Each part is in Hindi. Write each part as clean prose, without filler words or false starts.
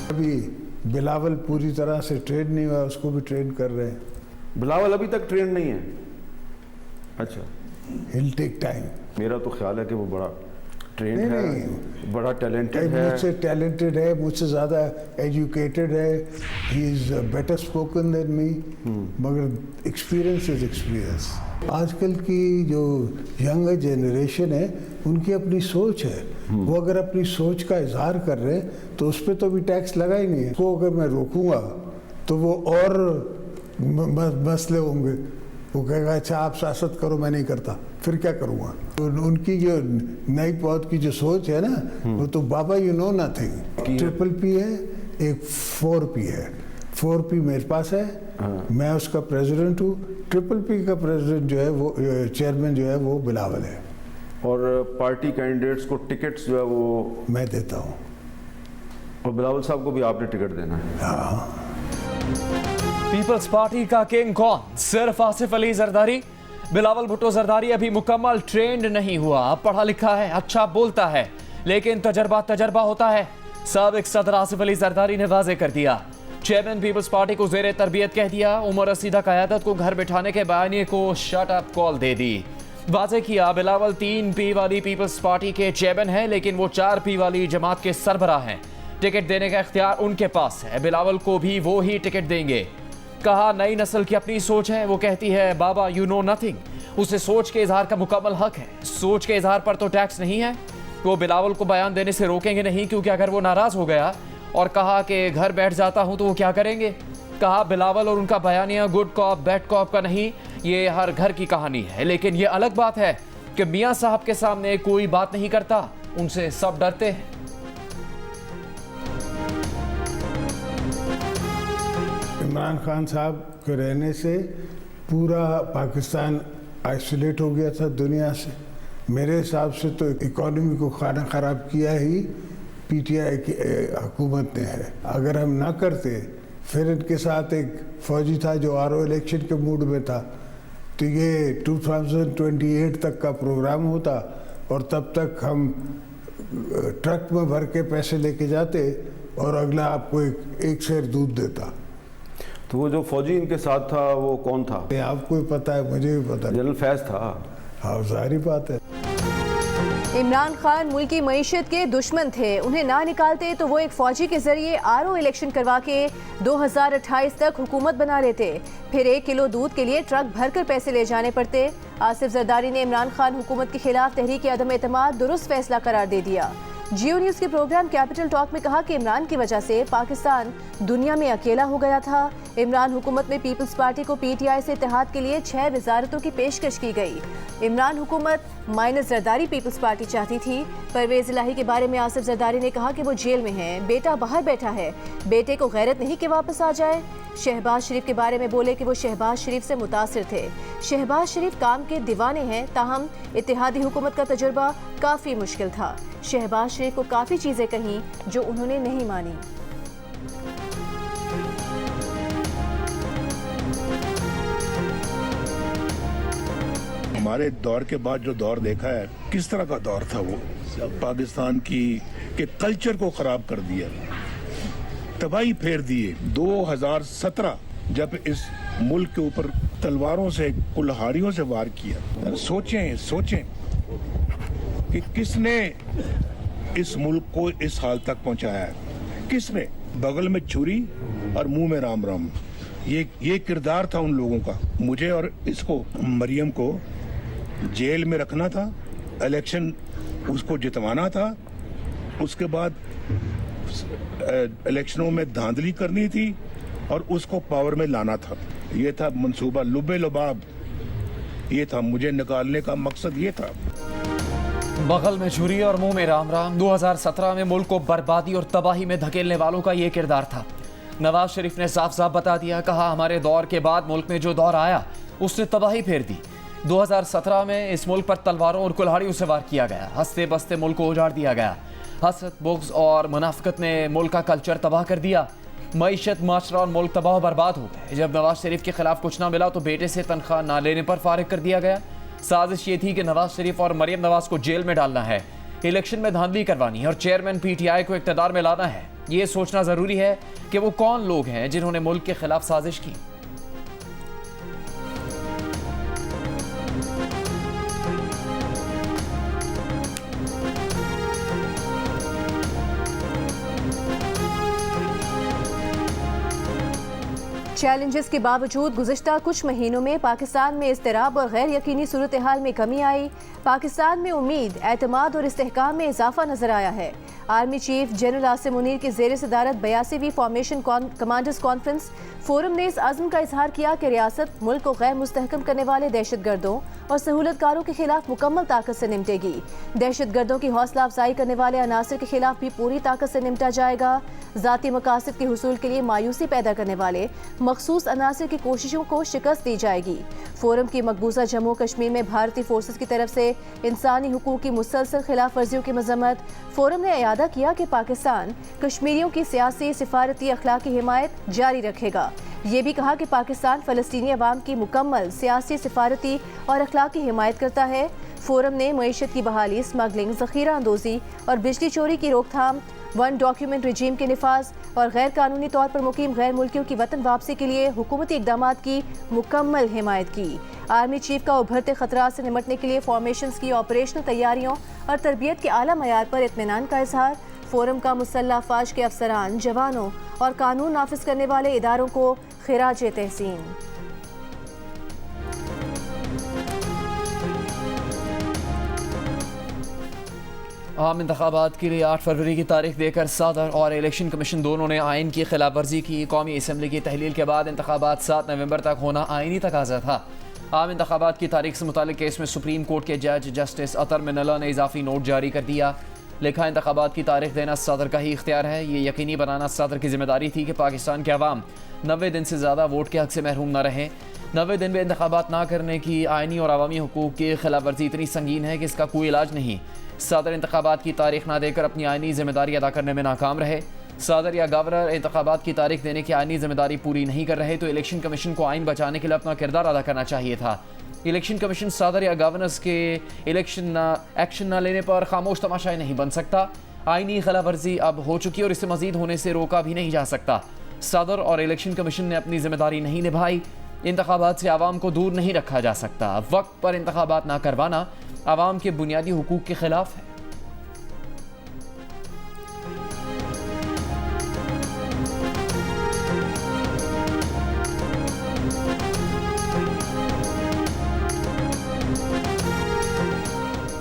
अभी बिलावल पूरी तरह से ट्रेन नहीं हुआ, उसको भी ट्रेन कर रहे हैं। बिलावल अभी तक ट्रेन नहीं है? अच्छा, हिल टेक टाइम। मेरा तो ख्याल है कि वो बड़ा ट्रेन है, बड़ा टैलेंटेड है। मुझसे टैलेंटेड है, मुझसे ज़्यादा एजुकेटेड है, he is better spoken than me, मगर एक्सपीरियंस इज एक्सपीरियंस। आजकल की जो यंगर जनरेशन है उनकी अपनी सोच है, वो अगर अपनी सोच का इजहार कर रहे हैं तो उस पर तो भी टैक्स लगा ही नहीं है। उसको अगर मैं रोकूंगा तो वो और मसले होंगे। वो कहेगा अच्छा आप सियासत करो, मैं नहीं करता, फिर क्या करूँगा। तो उनकी जो नई पौध की जो सोच है ना, वो तो बाबा you know nothing. Triple P है, एक 4P है। 4P मेरे पास है, मैं उसका प्रेसिडेंट हूँ। ट्रिपल पी का प्रेसिडेंट जो है वो चेयरमैन जो है वो बिलावल है। और पार्टी कैंडिडेट्स को टिकट्स जो है वो मैं देता हूँ, और बिलावल साहब को भी आपने टिकट देना है। हाँ। पीपल्स पार्टी का किंग कौन? सिर्फ आसिफ अली जरदारी? बिलावल भुट्टो जरदारी अभी मुकम्मल ट्रेंड नहीं हुआ, पढ़ा लिखा है, अच्छा बोलता है, लेकिन तजर्बा होता है। साबिक सदर आसिफ अली जरदारी ने वाजे कर दिया, चेयरमैन पीपल्स पार्टी को जेर तरबियत कह दिया। उमर रसीदा क़यादत को घर बिठाने के बयानिए को शट अप कॉल दे दी। वाजे किया बिलावल 3P वाली पीपल्स पार्टी के चेयरमैन है, लेकिन वो 4P वाली जमात के सरबराह हैं। टिकट देने का इख्तियार उनके पास है, बिलावल को भी वो ही टिकट देंगे। कहा नई नस्ल की अपनी सोच है, वो कहती है बाबा यू नो नथिंग। उसे सोच के इजहार का मुकम्मल हक है, सोच के इजहार पर तो टैक्स नहीं है। वो बिलावल को बयान देने से रोकेंगे नहीं, क्योंकि अगर वो नाराज हो गया और कहा कि घर बैठ जाता हूं तो वो क्या करेंगे। कहा बिलावल और उनका बयानिया गुड कॉप बैड कॉप का नहीं, ये हर घर की कहानी है। लेकिन ये अलग बात है कि मियां साहब के सामने कोई बात नहीं करता, उनसे सब डरते हैं। इमरान खान साहब के रहने से पूरा पाकिस्तान आइसोलेट हो गया था दुनिया से। मेरे हिसाब से तो इकॉनमी को खाना ख़राब किया ही PTI की हुकूमत ने है। अगर हम ना करते, फिर इनके साथ एक फौजी था जो RO इलेक्शन के मूड में था, तो ये 2028 तक का प्रोग्राम होता और तब तक हम ट्रक में भर के पैसे लेके जाते और अगला आपको एक शेर दूध देता। तो वो जो फौजी इनके साथ था वो कौन था? आपको भी पता है, मुझे भी पता है, जनरल फैज था। हाँ, जाहिर बात है। इमरान खान मुल्क की मईशत के दुश्मन थे, उन्हें ना निकालते तो वो एक फौजी के जरिए RO इलेक्शन करवा के 2028 तक हुकूमत बना लेते। फिर 1 किलो दूध के लिए ट्रक भरकर पैसे ले जाने पड़ते। आसिफ जरदारी ने इमरान खान हुकूमत के खिलाफ तहरीक अदम एतमाद दुरुस्त फैसला करार दे दिया। जियो न्यूज़ के प्रोग्राम कैपिटल टॉक में कहा कि इमरान की वजह से पाकिस्तान दुनिया में अकेला हो गया था। इमरान हुकूमत में पीपल्स पार्टी को PTI से इत्तेहाद के लिए 6 वजारतों की पेशकश की गई। इमरान हुकूमत माइनस जरदारी पीपल्स पार्टी चाहती थी। परवेज इलाही के बारे में आसिफ जरदारी ने कहा कि वो जेल में हैं, बेटा बाहर बैठा है, बेटे को गैरत नहीं कि वापस आ जाए। शहबाज शरीफ के बारे में बोले कि वो शहबाज शरीफ से मुतासिर थे। शहबाज शरीफ काम के दीवाने हैं, ताहम इत्तेहादी हुकूमत का तजुर्बा काफ़ी मुश्किल था। शहबाज शरीफ को काफ़ी चीज़ें कहीं जो उन्होंने नहीं मानी। हमारे दौर के बाद जो दौर देखा है, किस तरह का दौर था वो, पाकिस्तान की के कल्चर को खराब कर दिया, तबाही फेर दिए। 2017 जब इस मुल्क के ऊपर तलवारों से, कुल्हाड़ियों से वार किया, सोचें कि किसने इस मुल्क को इस हाल तक पहुंचाया है। किसने? बगल में छुरी और मुंह में राम राम। ये किरदार था उन लोगों का। मुझे और इसको, मरियम को जेल में रखना था, इलेक्शन उसको जितवाना था, उसके बाद इलेक्शनों में धांधली करनी थी और उसको पावर में लाना था। ये था मंसूबा, लुबे लुबाब ये था, मुझे निकालने का मकसद ये था। बगल में छुरी और मुंह में राम राम। 2017 में मुल्क को बर्बादी और तबाही में धकेलने वालों का ये किरदार था। नवाज शरीफ ने साफ साफ बता दिया, कहा हमारे दौर के बाद मुल्क में जो दौर आया उसने तबाही फेर दी। 2017 में इस मुल्क पर तलवारों और कुल्हाड़ियों से वार किया गया, हंसते बसते मुल्क को उजाड़ दिया गया। हसद, बुग़्ज़ और मुनाफिकत ने मुल्क का कल्चर तबाह कर दिया। मईशत, माशरा और मुल्क तबाह बर्बाद हो गए। जब नवाज शरीफ के खिलाफ कुछ ना मिला तो बेटे से तनख्वाह ना लेने पर फारिग कर दिया गया। साजिश ये थी कि नवाज शरीफ और मरियम नवाज को जेल में डालना है। इलेक्शन में धांधली करवानी है और चेयरमैन पीटीआई को इक्तदार में लाना है। ये सोचना जरूरी है कि वो कौन लोग हैं जिन्होंने मुल्क के खिलाफ साजिश की। चैलेंजेस के बावजूद गुज़िश्ता कुछ महीनों में पाकिस्तान में इज़्तिराब और गैर यकीनी सूरत हाल में कमी आई। पाकिस्तान में उम्मीद, एतमाद और इस्तेहकाम में इजाफा नजर आया है। Army chief general Asim Munir की ज़ेर सदारत 82वीं फॉर्मेशन कमांडर्स कॉन्फ्रेंस फोरम ने इस अज़्म का इजहार किया कि रियासत मुल्क को गैर मुस्तहकम करने वाले दहशतगर्दों और सहूलतकारों के खिलाफ मुकम्मल ताकत से निपटेगी। दहशतगर्दों की हौसला अफजाई करने वाले अनासर के खिलाफ भी पूरी ताकत से निपटा जाएगा। ज़ाती मकासद के हुसूल के लिए मायूसी पैदा करने वाले मखसूस अनासर की कोशिशों को शिकस्त दी जाएगी। फोरम की मकबूजा जम्मू कश्मीर में भारतीय फोर्सेस की तरफ से इंसानी हुकूक की मुसलसल खिलाफ वर्जियों की मजम्मत। फोरम ने इयादा किया कि पाकिस्तान कश्मीरियों की सियासी, सिफारती, अखलाकी हिमायत जारी रखेगा। ये भी कहा कि पाकिस्तान फ़लस्तीनी अवाम की मुकम्मल सियासी, सिफारती और अखलाकी हिमायत करता है। फोरम ने मईशत की बहाली, स्मगलिंग, ज़ख़ीरा अंदोज़ी और बिजली चोरी की रोकथाम, वन डॉक्यूमेंट रजीम के निफाज और गैर कानूनी तौर पर मुकीम गैर मुल्कियों की वतन वापसी के लिए हुकूमती इक़दामात की मुकम्मल हिमायत की। आर्मी चीफ का उभरते खतरात से निमटने के लिए फॉर्मेशंस की ऑपरेशनल तैयारियों और तरबियत के आला मयार पर इत्मीनान का इजहार। फोरम का मुसल्लह अफवाज के अफसरान, जवानों और कानून नाफिज करने वाले इदारों को खिराज तहसीन। आम इंतखाबात के लिए 8 फरवरी की तारीख देकर सदर और इलेक्शन कमीशन दोनों ने आइन की खिलाफ वर्जी की। कौमी असम्बली की तहलील के बाद इंतखाबात 7 नवंबर तक होना आइनी तकाजा था। आम इंतखाबात की तारीख से मुतालिक केस में सुप्रीम कोर्ट के जज जस्टिस अतर मिनल्ला ने इजाफी नोट जारी कर दिया। लिखा, इंतखाबात की तारीख देना सदर का ही इख्तियार है। ये यकीनी बनाना सदर की जिम्मेदारी थी कि पाकिस्तान के अवाम 90 दिन से ज़्यादा वोट के हक से महरूम न रहें। 90 दिन में इंतखाबात ना करने की आइनी और अवामी हुकूक की खिलाफ वर्जी इतनी संगीन है कि इसका कोई इलाज नहीं। सदर इंतखाबात की तारीख ना देकर अपनी आइनी जिम्मेदारी अदा करने में नाकाम रहे। सदर या गवर्नर इंतखाबात की तारीख देने की आइनी जिम्मेदारी पूरी नहीं कर रहे तो इलेक्शन कमीशन को आइन बचाने के लिए अपना किरदार अदा करना चाहिए था। इलेक्शन कमीशन सदर या गवर्नर्स के इलेक्शन एक्शन न लेने पर खामोश तमाशाई नहीं बन सकता। आइनी खिलाफ वर्जी अब हो चुकी है और इसे मजीद होने से रोका भी नहीं जा सकता। सदर और इलेक्शन कमीशन ने अपनी जिम्मेदारी नहीं निभाई। इंतखाबात से आवाम को दूर नहीं रखा जा सकता। वक्त पर इंतखाबात ना करवाना आवाम के बुनियादी हुकूक के खिलाफ है।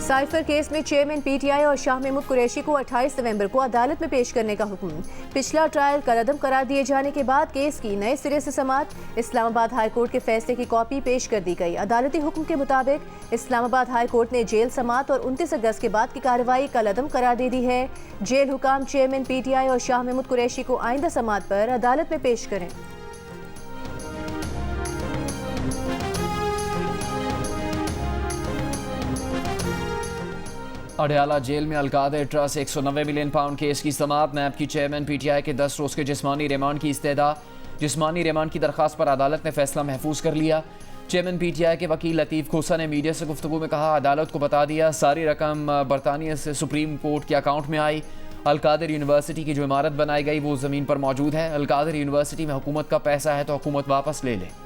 साइफर केस में चेयरमैन पीटीआई और शाह महमूद कुरैशी को 28 नवंबर को अदालत में पेश करने का हुक्म। पिछला ट्रायल कलअदम करार दिए जाने के बाद केस की नए सिरे से समाअत। इस्लामाबाद हाई कोर्ट के फैसले की कॉपी पेश कर दी गई। अदालती हुक्म के मुताबिक इस्लामाबाद हाई कोर्ट ने जेल समाअत और 29 अगस्त के बाद की कार्रवाई कलअदम करार दे दी है। जेल हुकाम चेयरमैन पीटीआई और शाह महमूद कुरैशी को आइंदा समाअत पर अदालत में पेश करें। अडयाला जेल में Al-Qadir trust 190 million pound case की समाअत। नैब की चेयरमैन पीटीआई के 10 रोज़ के जिस्मानी रिमांड की इस्तेदा। जिस्मानी रिमांड की दरख्वास्त पर अदालत ने फैसला महफूज कर लिया। चेयरमैन पीटीआई के वकील लतीफ़ खोसा ने मीडिया से गुफ्तगू में कहा, अदालत को बता दिया सारी रकम बरतानिया से सुप्रीम कोर्ट के अकाउंट में आई। अलकादर यूनिवर्सिटी की जो इमारत बनाई गई वो ज़मीन पर मौजूद है। अलकादर यूनिवर्सिटी में हुकूमत का पैसा है तो हुकूमत वापस ले ले।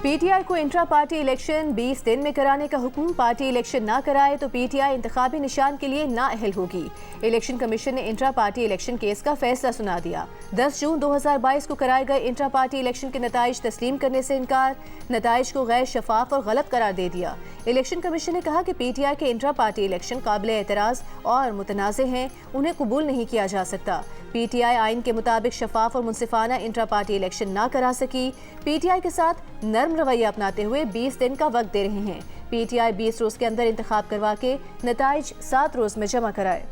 पीटीआई को इंट्रा पार्टी इलेक्शन 20 दिन में कराने का हुक्म। पार्टी इलेक्शन ना कराए तो पीटीआई इंतखाबी निशान के लिए नाअहल होगी। इलेक्शन कमीशन ने इंट्रा पार्टी इलेक्शन केस का फैसला सुना दिया। 10 जून 2022 को कराए गए इंट्रा पार्टी इलेक्शन के नताइज तस्लीम करने से इनकार, नताइज को गैर शफाफ और गलत करार दे दिया। इलेक्शन कमीशन ने कहा कि पीटीआई के इंट्रा पार्टी इलेक्शन काबिल एतराज़ और मुतनाज़े हैं, उन्हें कबूल नहीं किया जा सकता। पीटीआई आइन के मुताबिक शफाफ और मुनसिफाना इंट्रा पार्टी इलेक्शन ना करा सकी। पीटीआई के साथ नर्म रवैया अपनाते हुए 20 दिन का वक्त दे रहे हैं। पीटीआई 20 रोज के अंदर इंतखाब करवा के नताइज 7 रोज में जमा कराए।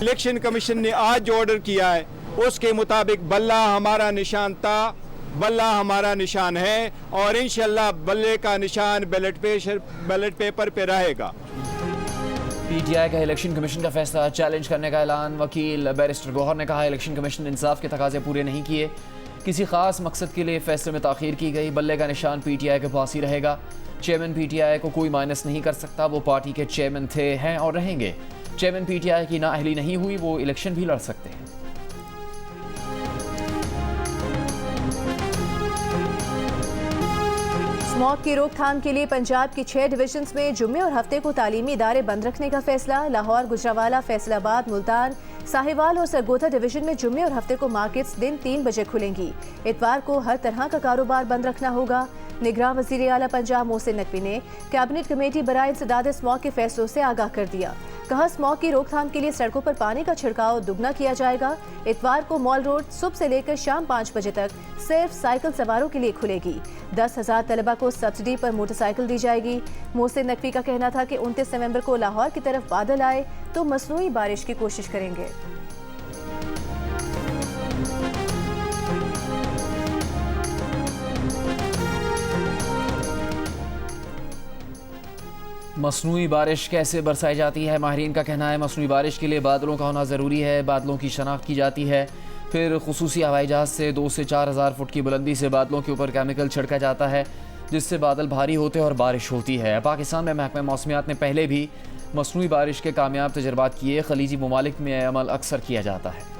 इलेक्शन कमीशन ने आज जो ऑर्डर किया है उसके मुताबिक बल्ला हमारा निशान था, बल्ला हमारा निशान है और इंशाल्लाह बल्ले का निशान बैलेट पेपर पे रहेगा। पीटीआई का इलेक्शन कमीशन का फैसला चैलेंज करने का ऐलान। वकील बैरिस्टर गौहर ने कहा इलेक्शन कमीशन इंसाफ के तकाजे पूरे नहीं किए, किसी खास मकसद के लिए फैसले में ताखीर की गई। बल्ले का निशान पीटीआई के पास ही रहेगा। चेयरमैन पीटीआई को कोई माइनस नहीं कर सकता, वो पार्टी के चेयरमैन थे, हैं और रहेंगे। चेयरमैन पीटीआई की नाअहली नहीं हुई, वो इलेक्शन भी लड़ सकते हैं। स्मॉग की रोकथाम के लिए पंजाब की 6 डिविजन्स में जुम्मे और हफ्ते को तालीमी इदारे बंद रखने का फैसला। लाहौर, गुजरावाला, फैसलाबाद, मुल्तान, साहिवाल और सरगोधा डिवीजन में जुम्मे और हफ्ते को मार्केट्स दिन 3 बजे खुलेंगी। इतवार को हर तरह का कारोबार बंद रखना होगा। निगरान वज़ीर आला पंजाब मोहसिन नकवी ने कैबिनेट कमेटी बराए इंसदाद स्मॉग के फैसलों से आगाह कर दिया। कहा स्मॉग की रोकथाम के लिए सड़कों पर पानी का छिड़काव दुगना किया जाएगा। इतवार को मॉल रोड सुबह से लेकर शाम 5 बजे तक सिर्फ साइकिल सवारों के लिए खुलेगी। 10,000 तलबा को सब्सिडी पर मोटरसाइकिल दी जाएगी। मोहसिन नकवी का कहना था कि 29 नवंबर को लाहौर की तरफ बादल आए तो मसनूई बारिश की कोशिश करेंगे। मसनूई बारिश कैसे बरसाई जाती है? माहिरीन का कहना है मसनूई बारिश के लिए बादलों का होना ज़रूरी है। बादलों की शनाख्त की जाती है, फिर खुसूसी हवाई जहाज़ से 2 से 4,000 फुट की बुलंदी से बादलों के ऊपर केमिकल छिड़का जाता है, जिससे बादल भारी होते हैं और बारिश होती है। पाकिस्तान में महकमा मौसमियात ने पहले भी मसनूई बारिश के कामयाब तजर्बात किए। खलीजी ममालिक में अमल अक्सर किया जाता है।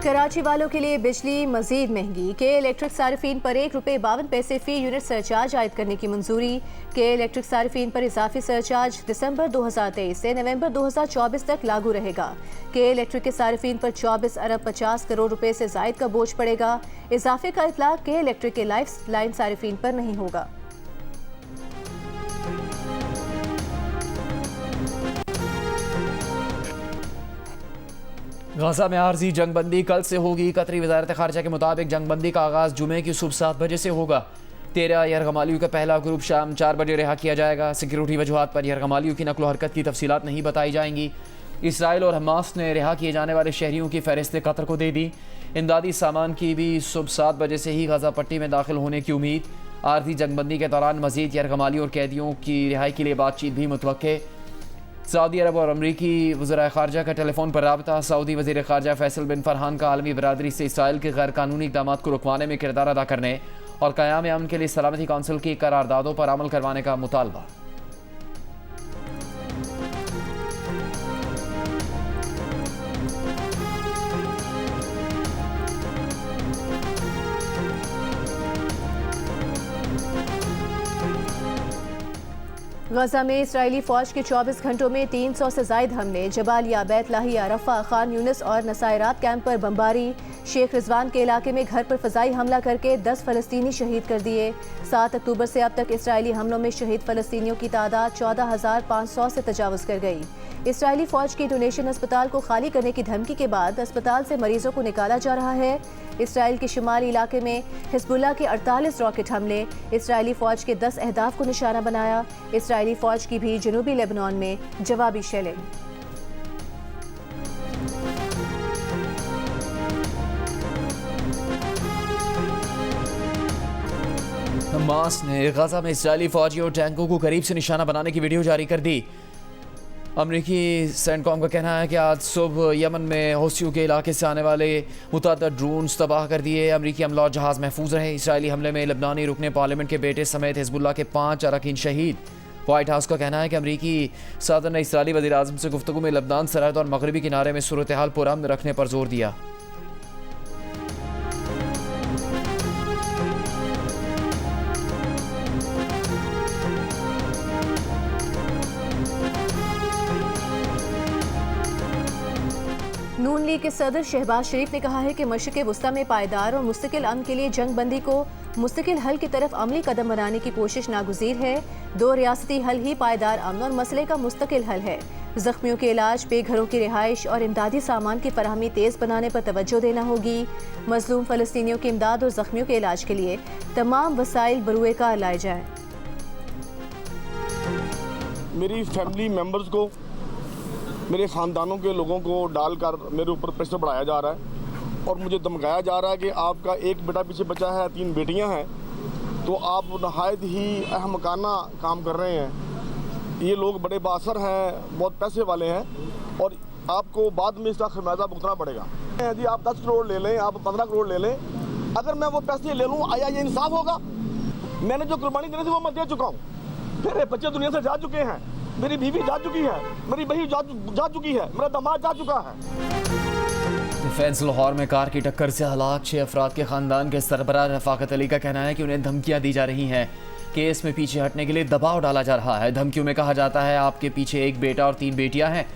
कराची वालों के लिए बिजली मजीद महंगी। के इलेक्ट्रिक सार्फिन पर ₹1.52 फी यूनिट सरचार्ज आयद करने की मंजूरी। के इलेक्ट्रिक सार्फिन पर इजाफी सरचार्ज दिसंबर 2023 से नवंबर 2024 तक लागू रहेगा। के इलेक्ट्रिक के सार्फिन पर 24 अरब 50 करोड़ रुपए से जायद का बोझ पड़ेगा। इजाफे का इतलाक के इलेक्ट्रिक के लाइफ लाइन सार्फिन पर नहीं होगा। गाजा में आर्जी जंगबंदी कल से होगी। कतरी वजारत खारजा के मुताबिक जंगबंदी का आगाज़ जुमे की सुबह 7 बजे से होगा। 13 यरगमालियों का पहला ग्रुप शाम 4 बजे रिहा किया जाएगा। सिक्योरिटी वजूहात पर यरगमालियों की नकलो हरकत की तफसीलात नहीं बताई जाएंगी। इसराइल और हमास ने रिहा किए जाने वाले शहरियों की फहरिस्त कतर को दे दी। इमदादी सामान की भी सुबह 7 बजे से ही गाजा पट्टी में दाखिल होने की उम्मीद। आर्जी जंगबंदी के दौरान मजीद यरगमालियों और कैदियों की रिहाई के लिए बातचीत भी मुतवक्के। सऊदी अरब और अमरीकी वज़ीर ख़ारजा का टेलीफोन पर राबता। सऊदी वज़ीर ख़ारजा फैसल बिन फरहान का आलमी बरादरी से इसराइल के गैर कानूनी इक़दाम को रुकवाने में किरदार अदा करने और क़याम अमन के लिए सलामती कौंसिल की करारदादों पर अमल करवाने का मुतालबा। गजा में इसराइली फौज के 24 घंटों में 300 से जायद हमले। जबालिया, बैत लाहिया, रफा, खान यूनिस और नसायरात कैंप पर बमबारी। शेख रिजवान के इलाके में घर पर फ़ज़ाई हमला करके 10 फ़लस्तीनी शहीद कर दिए। 7 अक्टूबर से अब तक इसराइली हमलों में शहीद फ़लस्तीनियों की तादाद 14,500 से तजावज़ कर गई। इसराइली फ़ौज की डोनेशन अस्पताल को खाली करने की धमकी के बाद अस्पताल से मरीजों को निकाला जा रहा है। इसराइल के शुमाली इलाके में हिज़्बुल्लाह के 48 रॉकेट हमले। इसराइली फ़ौज के 10 अहदाफ को निशाना बनाया। इसराइली फ़ौज की भी जनूबी लेबनान में जवाबी शेलिंग। हमास ने गाजा में इसराइली फौजी और टैंकों को करीब से निशाना बनाने की वीडियो जारी कर दी। अमरीकी सेंटकॉम का कहना है कि आज सुबह यमन में हौसियों के इलाके से आने वाले मुतअद्दिद ड्रोन्स तबाह कर दिए। अमरीकी अमला और जहाज़ महफूज रहे। इसराइली हमले में लबनानी रुकने पार्लियामेंट के बेटे समेत हिज़्बुल्लाह के 5 अरकान शहीद। वाइट हाउस का कहना है कि अमरीकी सदर ने इसराइली वज़ीर आज़म से गुफ्तगू में लबनान सरहद और मगरबी किनारे में सूरत हाल पुरअमन रखने पर जोर दिया। नून लीग के सदर शहबाज शरीफ ने कहा है कि मशरिक़ वुस्ता में पायदार और मुस्तकिल अमन के लिए जंग बंदी को मुस्तकिल हल की तरफ अमली कदम बनाने की कोशिश नागुज़ीर है। 2 रियासती हल ही पायदार अमन और मसले का मुस्तकिल हल है। जख्मियों के इलाज, बेघरों की रिहाइश और इमदादी सामान की फराहमी तेज़ बनाने पर तवज्जो देना होगी। मजलूम फ़लस्तीनियों की इमदाद और जख्मियों के इलाज के लिए तमाम वसाइल बरूए कार लाए जाएँ। मेरी फैमिली मेम्बर्स को, मेरे ख़ानदानों के लोगों को डालकर मेरे ऊपर प्रेशर बढ़ाया जा रहा है और मुझे धमकाया जा रहा है कि आपका एक बेटा पीछे बचा है, 3 बेटियां हैं, तो आप नहायत ही अहमकाना काम कर रहे हैं। ये लोग बड़े बासर हैं, बहुत पैसे वाले हैं और आपको बाद में इसका खमियाजा भुगतना पड़ेगा। यदि आप 10 करोड़ ले लें, आप 15 करोड़ ले लें, अगर मैं वो पैसे ले लूँ, आया ये इंसाफ होगा? मैंने जो कुर्बानी देनी थी वो मैं दे चुका हूँ। मेरे बच्चे दुनिया से जा चुके हैं, मेरी बीवी जा चुकी है, मेरी बहू जा चुकी है, मेरा दामाद जा चुका है। डिफेंस लाहौर में कार की टक्कर से हलाक 6 अफराद के खानदान के सरबराह रफाकत अली का कहना है कि उन्हें धमकियां दी जा रही हैं। केस में पीछे हटने के लिए दबाव डाला जा रहा है। धमकियों में कहा जाता है आपके पीछे एक बेटा और 3 बेटियां हैं,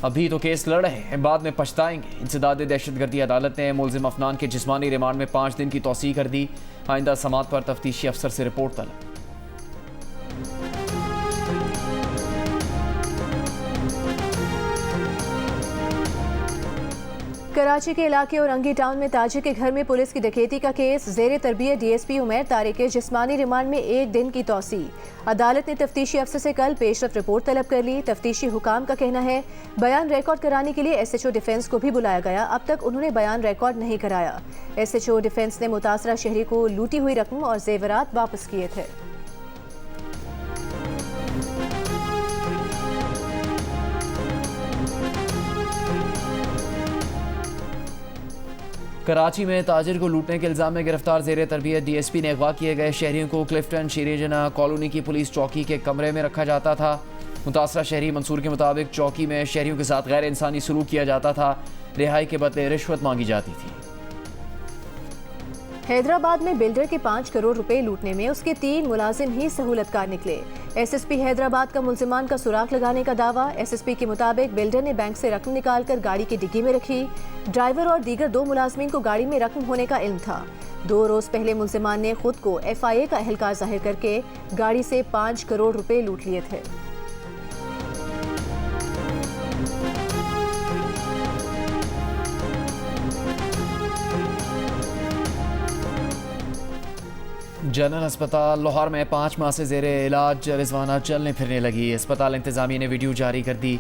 अभी तो केस लड़ रहे हैं, बाद में पछताएंगे। इंसदाद दहशतगर्दी अदालत ने मुलजिम अफनान के जिस्मानी रिमांड में 5 दिन की तौसीह कर दी। आइंदा समात पर तफ्तीशी अफसर से रिपोर्ट तलब। कराची के इलाके औरंगी टाउन में ताजिर के घर में पुलिस की डकैती का केस ज़ेर तरबियत डीएसपी उमैर तारिक के जिस्मानी रिमांड में 1 दिन की तौसीह। अदालत ने तफ्तीशी अफसर से कल पेशरफ रिपोर्ट तलब कर ली। तफ्तीशी हुकाम का कहना है बयान रिकॉर्ड कराने के लिए SHO डिफेंस को भी बुलाया गया, अब तक उन्होंने बयान रिकॉर्ड नहीं कराया। SHO डिफेंस ने मुतासरा शहरी को लूटी हुई रकम और जेवरात वापस किए थे। कराची में ताजिर को लूटने के इल्जाम में गिरफ्तार ज़ेर तरबियत DSP ने अगवा किए गए शहरियों को क्लिफ्टन शीरेजना कॉलोनी की पुलिस चौकी के कमरे में रखा जाता था। मुतासरा शहरी मंसूर के मुताबिक चौकी में शहरियों के साथ गैर इंसानी सलूक किया जाता था। रिहाई के बदले रिश्वत मांगी जाती थी। हैदराबाद में बिल्डर के 5 करोड़ रुपए लूटने में उसके 3 मुलाजिम ही सहूलतकार निकले। SSP हैदराबाद का मुल्जिमान का सुराग लगाने का दावा। SSP के मुताबिक बिल्डर ने बैंक से रकम निकालकर गाड़ी की डिग्गी में रखी। ड्राइवर और दीगर 2 मुलाजमीन को गाड़ी में रकम होने का इल्म था। 2 रोज पहले मुल्जिमान ने खुद को FIA का अहलकार जाहिर करके गाड़ी से 5 करोड़ रुपए लूट लिए थे। जनरल अस्पताल लाहौर में 5 माह से ज़ेरे इलाज रिजवाना चलने फिरने लगी। अस्पताल इंतजामिया ने वीडियो जारी कर दी।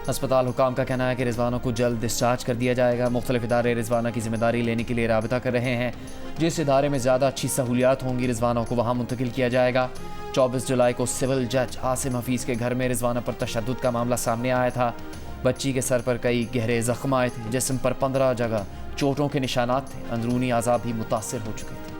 अस्पताल हुकाम का कहना है कि रिजवाना को जल्द डिस्चार्ज कर दिया जाएगा। मुख्तलिफ इदारे रिजवाना की जिम्मेदारी लेने के लिए राबता कर रहे हैं। जिस इदारे में ज़्यादा अच्छी सहूलियात होंगी रिजवाना को वहाँ मुंतकिल किया जाएगा। 24 जुलाई को सिविल जज आसिम हफीज़ के घर में रिजवाना पर तशद्दुद का मामला सामने आया था। बच्ची के सर पर कई गहरे जख्म आए थे, जिस्म पर 15 जगह चोटों के निशानात थे। अंदरूनी आज़ा भी मुतासर हो चुके थे।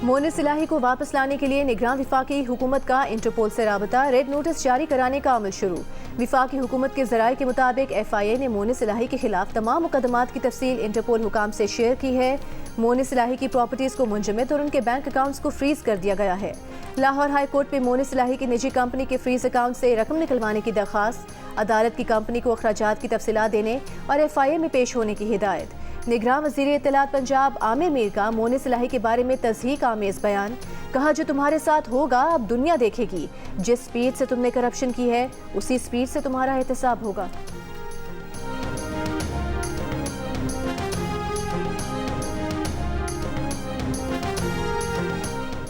मोनिस इलाही को वापस लाने के लिए निगरान विफाकी हुकूमत का इंटरपोल से राबता। रेड नोटिस जारी कराने का अमल शुरू। विफाकी हुकूमत के ज़राए के मुताबिक FIA ने मोनिस इलाही के खिलाफ तमाम मुकदमात की तफसील इंटरपोल हुकाम से शेयर की है। मोनिस इलाही की प्रॉपर्टीज़ को मुंजमद और उनके बैंक अकाउंट्स को फ्रीज कर दिया गया है। लाहौर हाई कोर्ट में मोनिस इलाही की निजी कंपनी के फ्रीज अकाउंट से रकम निकलवाने की दरख्वास्त। अदालत की कंपनी को अखराजात की तफसीलात देने और FIA में पेश होने की हिदायत। निगरान वज़ीर इत्तलात पंजाब आमिर मीर का मोनिस इलाही के बारे में तज़हीक आमेज़ बयान। कहा जो तुम्हारे साथ होगा अब दुनिया देखेगी। जिस स्पीड से तुमने करप्शन की है उसी स्पीड से तुम्हारा एहतसाब होगा।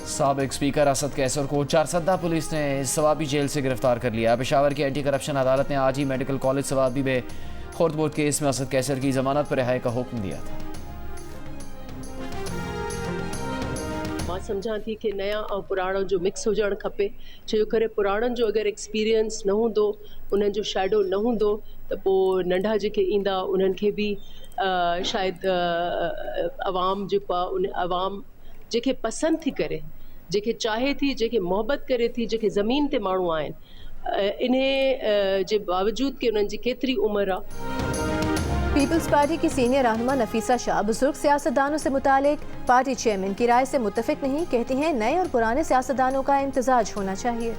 साबिक स्पीकर असद कैसर को चारसद्दा पुलिस ने सवाबी जेल से गिरफ्तार कर लिया। पेशावर की एंटी करप्शन अदालत ने आज ही मेडिकल कॉलेज सवाबी में खुर्द बोर्ड केस में असद कैसर की जमानत पर रिहाई का हुक्म दिया था। मां सम्झां थी कि नया और पुराणो जो मिक्स हुजणु खपे, छो करे पुराणनि जो अगरि एक्सपीरियंस न हूंदो, उन्हनि जो शैडो न हूंदो त पोइ नंढा जेके ईंदा उन्हनि खे बि शायदि अवाम जेको आहे उन अवाम जेके पसंदि थी करे, जेके चाहे थी, जेके मोहबत करे थी, जेके ज़मीन ते माण्हू आहिनि, इन जे बावजूद कि उन्हनि जी केतिरी उम्र आहे। पीपल्स पार्टी की सीनियर रहनुमा नफीसा शाह बुजुर्ग सियासतदानों से मुतालिक पार्टी चेयरमैन की राय से मुत्तफिक नहीं, कहती हैं नए और पुराने सियासतदानों का इम्तिजाज होना चाहिए।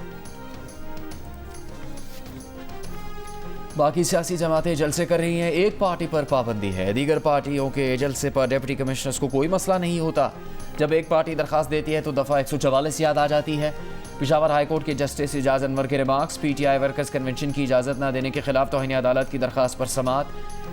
बाकी सियासी जमातें जलसे कर रही हैं, एक पार्टी पर पाबंदी है। दीगर पार्टियों के जलसे पर डिप्टी कमिश्नर्स को कोई मसला नहीं होता। जब एक पार्टी दरख्वास्त देती है तो दफ़ा 144 याद आ जाती है। पेशावर हाईकोर्ट के जस्टिस इजाज़ अनवर के रिमार्क्स। PTI वर्कर्स कन्वेंशन की इजाज़त न देने के खिलाफ तौहीन अदालत की दरख्वास्त पर समात।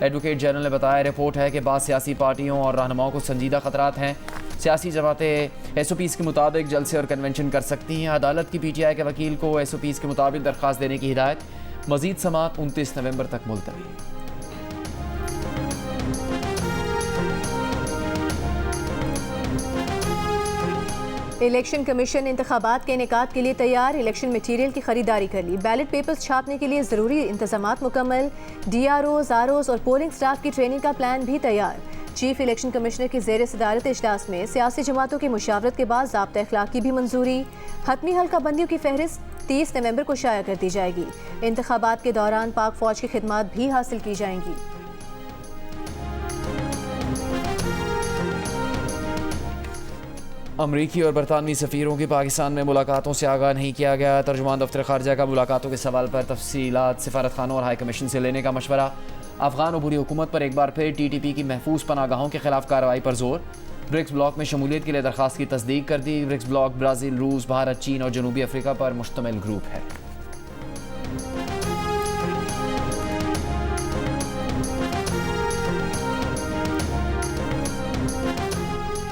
एडवोकेट जनरल ने बताया रिपोर्ट है कि बाद सियासी पार्टियों और रहनुमाओं को संजीदा खतरात हैं। सियासी जमातें SOPs के मुताबिक जलसे और कन्वेंशन कर सकती हैं। अदालत की PTI के वकील को SOPs के मुताबिक दरख्वास्त देने की हिदायत। मजीद समाअत 29 नवंबर तक मुलतवी। इलेक्शन कमीशन इंतखाबात के इनेकाद के लिए तैयार, इलेक्शन मटीरियल की खरीदारी कर ली, बैलेट पेपर्स छापने के लिए ज़रूरी इंतजामात मुकम्मल, DROs, ROs और पोलिंग स्टाफ की ट्रेनिंग का प्लान भी तैयार। चीफ इलेक्शन कमिश्नर की ज़ेर सदारत इजलास में सियासी जमातों की मुशावरत के बाद ज़ाब्ता अखलाक की भी मंजूरी। हतमी हल्का बंदियों की फहरिस्त 30 नवंबर को शाया कर दी जाएगी। इंतखाबात के दौरान पाक फौज की खिदमात भी हासिल की जाएंगी। अमरीकी और बरतानवी सफ़ीरों की पाकिस्तान में मुलाकातों से आगाह नहीं किया गया। तर्जुमान दफ्तर खारजा का मुलाकातों के सवाल पर तफसीलात सिफारत खानों और हाई कमीशन से लेने का मशवरा। अफगान अबूरी हुकूमत पर एक बार फिर TTP की महफूज पनागाहों के खिलाफ कार्रवाई पर जोर। ब्रिक्स ब्लॉक में शमूलियत के लिए दरख्वास्त की तस्दीक कर दी। ब्रिक्स ब्लॉक ब्राज़ील, रूस, भारत, चीन और जनूबी अफ्रीका पर मुश्तमिल ग्रुप है।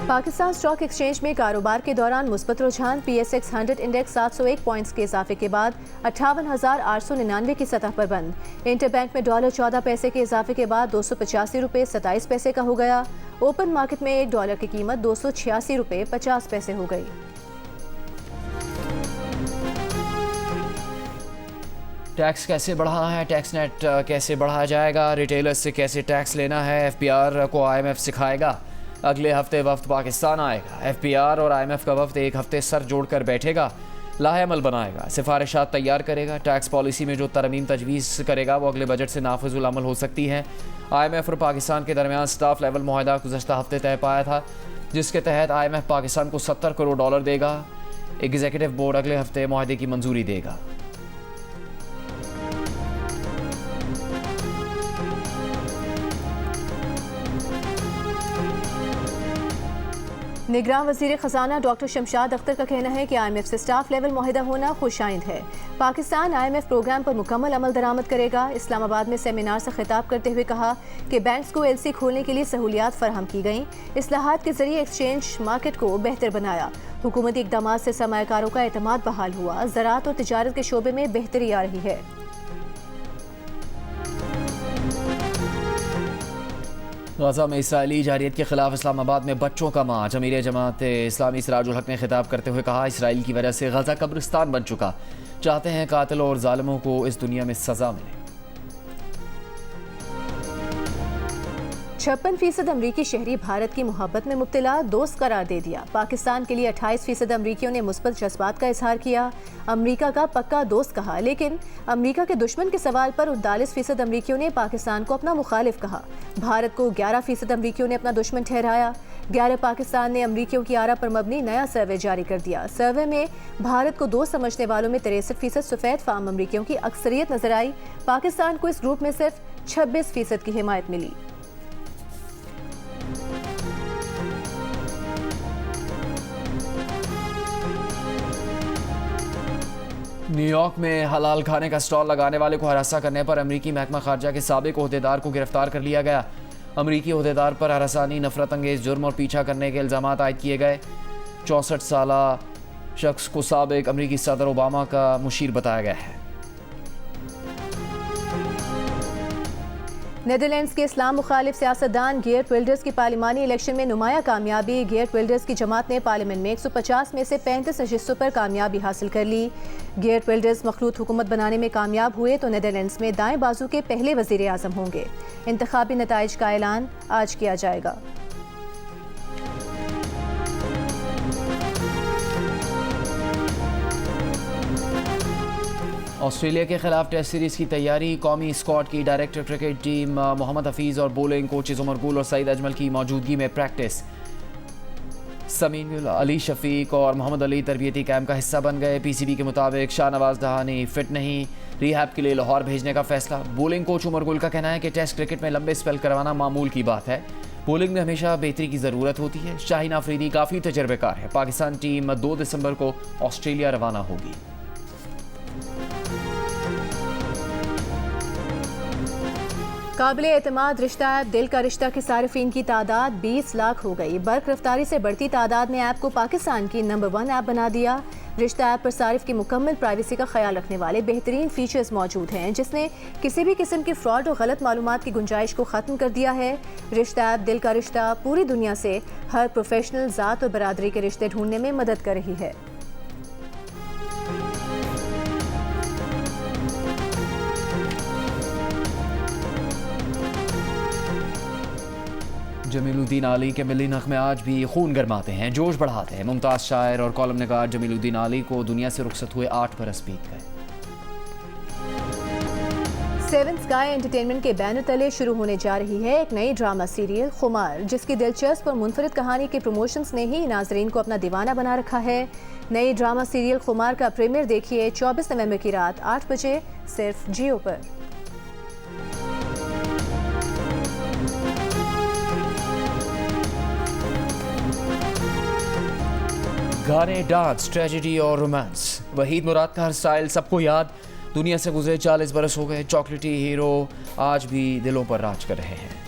पाकिस्तान स्टॉक एक्सचेंज में कारोबार के दौरान मुस्बत रुझान, PSX 100 इंडेक्स 701 पॉइंट्स के इजाफे के बाद 58,899 की सतह पर बंद। इंटरबैंक में $14 पैसे के इजाफे के बाद 285 रुपये 27 पैसे का हो गया। ओपन मार्केट में $1 की कीमत 286 रुपये 50 पैसे हो गई। टैक्स कैसे बढ़ाना है, टैक्स नेट कैसे बढ़ाया जाएगा, रिटेलर्स से कैसे टैक्स लेना है, FPR को IMF सिखाएगा। अगले हफ्ते वफ्द पाकिस्तान आएगा। FPR और IMF का वफ्द एक हफ्ते सर जोड़कर बैठेगा, लाहेअमल बनाएगा, सिफारिशात तैयार करेगा। टैक्स पॉलिसी में जो तरमीम तजवीज़ करेगा वो अगले बजट से नाफिजुल अमल हो सकती है। IMF और पाकिस्तान के दरमियान स्टाफ लेवल मुआहदा गुज़श्ता हफ्ते तय पाया था, जिसके तहत IMF पाकिस्तान को $70 करोड़ देगा। एग्जीक्यूटिव बोर्ड अगले हफ्ते मुआहदे की मंजूरी देगा। निगरान वज़ीर ख़जाना डॉक्टर शमशाद अख्तर का कहना है कि IMF से स्टाफ लेवल मुआहिदा होना खुशाइंद है। पाकिस्तान IMF प्रोग्राम पर मुकम्मल अमल दरामद करेगा। इस्लामाबाद में सेमिनार से खिताब करते हुए कहा कि बैंक्स को LC खोलने के लिए सहूलियात फराहम की गईं। इस्लाहात के जरिए एक्सचेंज मार्केट को बेहतर बनाया। हुकूमती इक़दाम से सरमायाकारों का एतमाद बहाल हुआ। ज़राअत और तिजारत के शोबे में बेहतरी आ रही है। गाज़ा में इसराइली जारियत के खिलाफ इस्लामाबाद में बच्चों का मार्च। अमीर जमात इस्लामी सिराजुल हक ने खिताब करते हुए कहा, इसराइल की वजह से गाज़ा कब्रिस्तान बन चुका, चाहते हैं कातिलों और जालिमों को इस दुनिया में सज़ा मिले। 56% अमरीकी शहरी भारत की मोहब्बत में मुब्तला, दोस्त करार दे दिया। पाकिस्तान के लिए 28% अमरीकियों ने मुस्बत जज्बात का इजहार किया, अमरीका का पक्का दोस्त कहा। लेकिन अमरीका के दुश्मन के सवाल पर 39% अमरीकियों ने पाकिस्तान को अपना मुखालिफ कहा। भारत को 11% अमरीकियों ने अपना दुश्मन ठहराया। 11 पाकिस्तान ने अमरीकियों की आरा पर मबनी नया सर्वे जारी कर दिया। सर्वे में भारत को दोस्त समझने वालों में 63% सफ़ेद फाम अमरीकियों की अक्सरियत नजर आई। पाकिस्तान को इस ग्रुप में सिर्फ 26% की हिमायत मिली। न्यूयॉर्क में हलाल खाने का स्टॉल लगाने वाले को हरासा करने पर अमरीकी महकमा खारजा के साबिक ओहदेदार को गिरफ्तार कर लिया गया। अमरीकी ओहदेदार पर हरासानी, नफरत अंगेज जुर्म और पीछा करने के इल्ज़ाम आयद किए गए। 64 साला शख्स को साबिक अमरीकी सदर ओबामा का मुशीर बताया गया है। नेदरलैंड्स के इस्लाम मुखालिफ सियासतदान गेर्ट विल्डर्स की पार्लिमानी इलेक्शन में नुमाया कामयाबी। गेर्ट विल्डर्स की जमात ने पार्लियामेंट में 150 में से 35 नशिस्तों पर कामयाबी हासिल कर ली। गेर्ट विल्डर्स मखलूत हुकूमत बनाने में कामयाब हुए तो नेदरलैंड्स में दाएं बाजू के पहले वजीर आज़म होंगे। इंतखाबी नताइज का ऐलान आज किया जाएगा। ऑस्ट्रेलिया के खिलाफ टेस्ट सीरीज की तैयारी। कौमी स्क्वाड की director cricket team Mohammad Hafeez और बोलिंग कोचेज उमर गुल और सईद अजमल की मौजूदगी में प्रैक्टिस। समीन अली शफीक और मोहम्मद अली तरबियती कैंप का हिस्सा बन गए। PCB के मुताबिक शाहनवाज दहानी फिट नहीं, रिहैब के लिए लाहौर भेजने का फैसला। बोलिंग कोच उमर गुल का कहना है कि टेस्ट क्रिकेट में लंबे स्पेल करवाना मामूल की बात है। बोलिंग में हमेशा बेहतरी की ज़रूरत होती है। शाहीन आफरीदी काफ़ी तजर्बेकार है। पाकिस्तान टीम 2 दिसंबर को ऑस्ट्रेलिया रवाना होगी। काबिल एतमाद रिश्ता ऐप दिल का रिश्ता के सारिफीन की तादाद 20 लाख हो गई। बर्क रफ्तारी से बढ़ती तादाद ने ऐप को पाकिस्तान की नंबर 1 ऐप बना दिया। रिश्ता ऐप पर सारिफ की मुकम्मल प्राइवेसी का ख्याल रखने वाले बेहतरीन फीचर्स मौजूद हैं, जिसने किसी भी किस्म की फ्रॉड और गलत मालूमात की गुंजाइश को ख़त्म कर दिया है। रिश्ता ऐप दिल का रिश्ता पूरी दुनिया से हर प्रोफेशनल, ज़ात और बरादरी के रिश्ते ढूंढने में मदद कर रही है। जमीलुद्दीन आली के मिली नग़मे आज भी खून गरमाते हैं, जोश बढ़ाते हैं। मुमताज़ शायर और कॉलम निगार जमीलुद्दीन आली को दुनिया से रुखसत हुए 8 बरस बीत गए। सेवन स्काई एंटरटेनमेंट के बैनर तले शुरू होने जा रही है एक नई ड्रामा सीरियल खुमार, जिसकी दिलचस्प और मुनफरिद कहानी के प्रमोशंस ने ही नाजरीन को अपना दीवाना बना रखा है। नई ड्रामा सीरियल खुमार का प्रीमियर देखिए 24 नवंबर की रात 8 बजे सिर्फ जियो पर। गाने, डांस, ट्रेजेडी और रोमांस, वहीद मुराद का हर स्टाइल सबको याद। दुनिया से गुजरे 40 बरस हो गए, चॉकलेटी हीरो आज भी दिलों पर राज कर रहे हैं।